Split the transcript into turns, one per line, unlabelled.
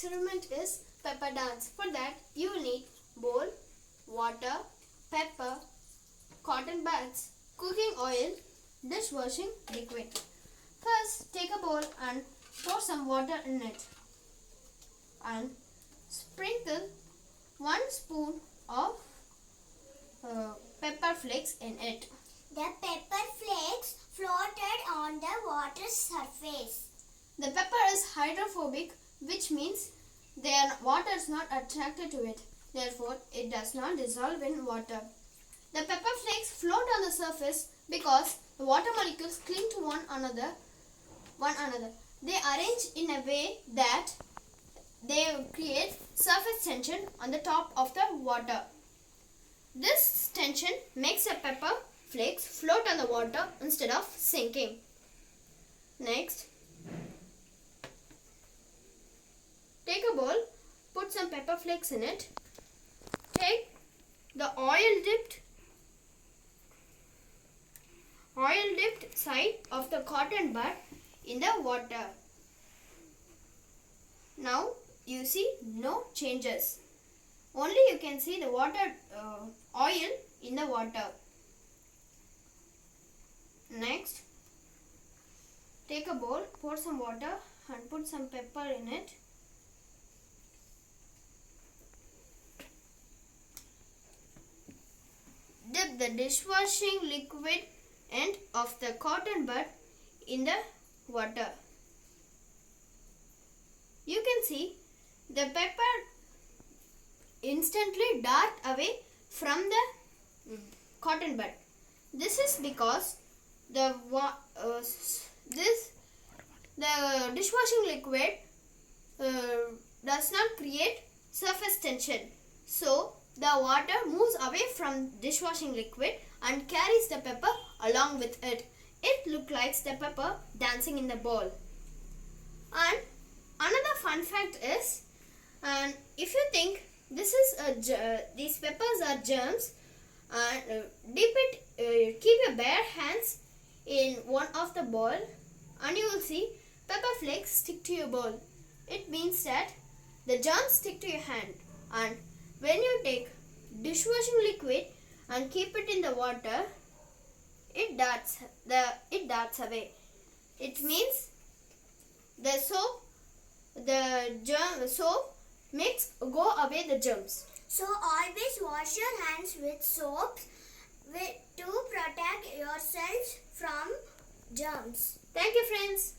experiment is pepper dance. For that you will need bowl, water, pepper, cotton buds, cooking oil, dishwashing liquid. First take a bowl and pour some water in it and sprinkle 1 spoon of pepper flakes in it.
The pepper flakes floated on the water's surface.
The pepper is hydrophobic, which means their water is not attracted to it. Therefore, it does not dissolve in water. The pepper flakes float on the surface because the water molecules cling to one another. They arrange in a way that they create surface tension on the top of the water. This tension makes the pepper flakes float on the water instead of sinking. Next, take a bowl, put some pepper flakes in it. Take the oil dipped side of the cotton bud in the water. Now you see no changes. Only you can see the oil in the water. Next, take a bowl, pour some water and put some pepper in it. Dip the dishwashing liquid end of the cotton bud in the water. You can see the pepper instantly dart away from the cotton bud. This is because the dishwashing liquid does not create surface tension. So the water moves away from dishwashing liquid and carries the pepper along with it. It looks like the pepper dancing in the bowl. And another fun fact is, and if you think this is these peppers are germs, and keep your bare hands in one of the bowl, and you will see pepper flakes stick to your bowl. It means that the germs stick to your hand, and when you take dishwashing liquid and keep it in the water, it darts away. It means the soap makes go away the germs.
So always wash your hands with soap to protect yourselves from germs.
Thank you, friends.